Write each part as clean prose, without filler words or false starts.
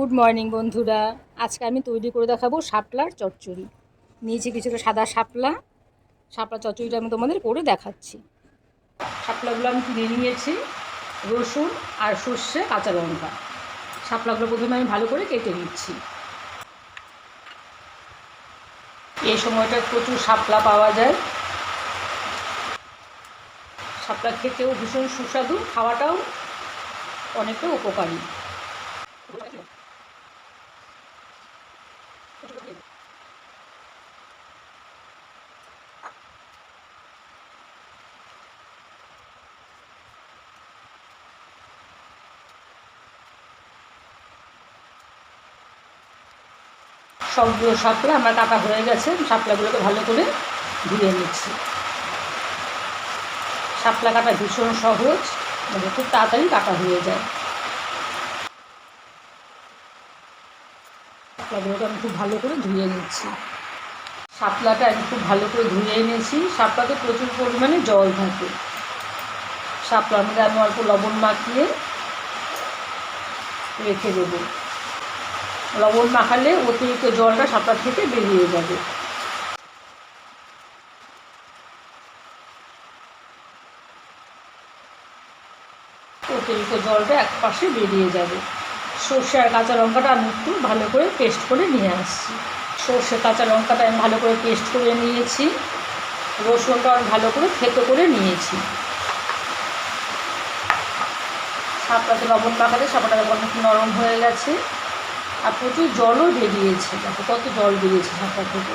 Good morning বন্ধুরা। আজকে আমি তৈরি করে দেখাবো শাপলার চচ্চড়ি। নিয়েছি কিছুটা সাদা শাপলা। শাপলা চচ্চড়িটা আমি তোমাদের করে দেখাচ্ছি। শাপলাগুলো আমি কিনে নিয়েছি, রসুন আর সর্ষে কাঁচা লঙ্কা। শাপলাগুলো প্রথমে আমি ভালো করে কেটে নিচ্ছি। এই সময়টা প্রচুর শাপলা পাওয়া যায়। শাপলা খেতেও ভীষণ সুস্বাদু, খাওয়াটাও অনেকটা উপকারী। সবগুলো শাপলা আমার কাটা হয়ে গেছে। শাপলাগুলোকে ভালো করে ধুয়ে নিচ্ছি। শাপলা কাটা ভীষণ সহজ, মানে খুব তাড়াতাড়ি কাটা হয়ে যায়। শাপলাগুলোকে আমি খুব ভালো করে ধুয়ে নিচ্ছি। শাপলাটা আমি খুব ভালো করে ধুয়ে এনেছি। শাপলাতে প্রচুর পরিমাণে জল থাকে। শাপলার মধ্যে আমি অল্প লবণ মাখিয়ে রেখে দেব। লবণ মাখালে অতিরিক্ত জলটা শাপলা থেকে বেরিয়ে যাবে। অতিরিক্ত জলটা এক পাশে বেরিয়ে যাবে। সর্ষে আর কাঁচা লঙ্কাটা আমি একটু ভালো করে পেস্ট করে নিয়ে আসছি। সর্ষে কাঁচা লঙ্কাটা আমি ভালো করে পেস্ট করে নিয়েছি। রসুনটা আমি ভালো করে থেতো করে নিয়েছি। শাপলাতে লবণ মাখাতে শাপলাটা অনেক নরম হয়ে গেছে, আর প্রচুর জলও বেরিয়েছে। দেখো কত জল বেরিয়েছে শাপলা থেকে।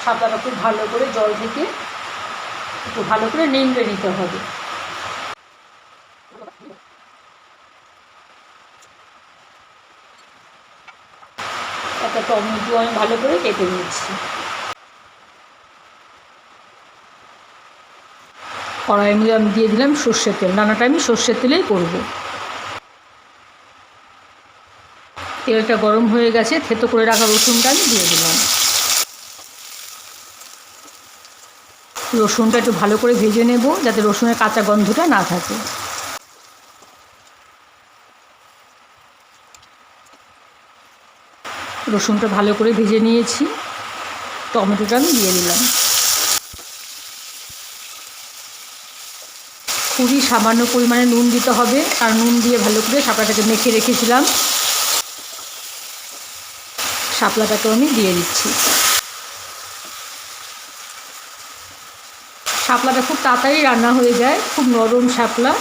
শাপলাটা খুব ভালো করে জল থেকে একটু ভালো করে নিংড়ে নিতে হবে। একটা টমেটো আমি ভালো করে কেটে নিচ্ছি। কড়াইয়ের মধ্যে আমি দিয়ে দিলাম সর্ষের তেল। রান্নাটা আমি সর্ষের তেলেই করব। তেলটা গরম হয়ে গেছে, থেতো করে রাখা রসুনটা আমি দিয়ে দিলাম। রসুনটা একটু ভালো করে ভেজে নেব, যাতে রসুনের কাঁচা গন্ধটা না থাকে। রসুনটা ভালো করে ভেজে নিয়েছি। টমেটোটা আমি দিয়ে দিলাম। খুবই সামান্য পরিমাণে নুন দিতে হবে, আর নুন দিয়ে ভালো করে শাপলাটাকে মেখে রেখেছিলাম। শাপলাটাকেও আমি দিয়ে দিচ্ছি। শাপলাটা খুব তাড়াতাড়ি রান্না হয়ে যায়, খুব নরম শাপলা।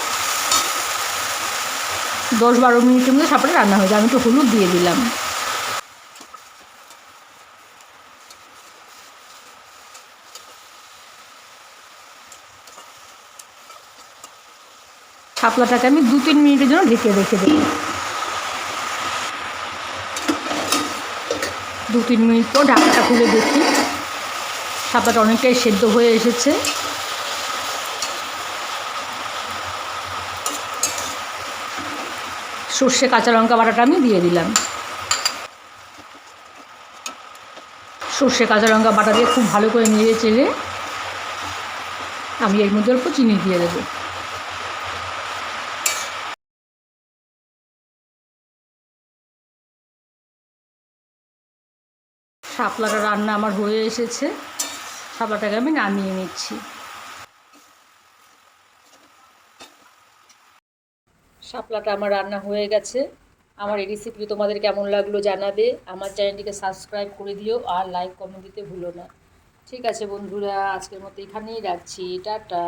10-12 মিনিটের মধ্যে শাপলাটা রান্না হয়ে যায়। আমি একটু হলুদ দিয়ে দিলাম। শাপলাটাকে আমি 2-3 মিনিটের জন্য ঢেকে রেখে দেব। 2-3 মিনিট পর ঢাকাটা খুলে দেখি, শাপলাটা অনেকটাই সেদ্ধ হয়ে এসেছে। সর্ষে কাঁচা লঙ্কা বাটাটা আমি দিয়ে দিলাম। সর্ষে কাঁচা লঙ্কা বাটা দিয়ে খুব ভালো করে নেড়ে চেড়ে আমি এর মধ্যে অল্প চিনি দিয়ে দেবো। শাপলাটা রান্না আমার হয়ে এসেছে। শাপলাটাকে আমি নামিয়ে নিচ্ছি। শাপলাটা আমার রান্না হয়ে গেছে। আমার এই রেসিপি তোমাদের কেমন লাগলো জানাবে। আমার চ্যানেলটিকে সাবস্ক্রাইব করে দিও, আর লাইক কমেন্ট দিতে ভুলো না। ঠিক আছে বন্ধুরা, আজকের মতো এখানেই রাখছি। টাটা।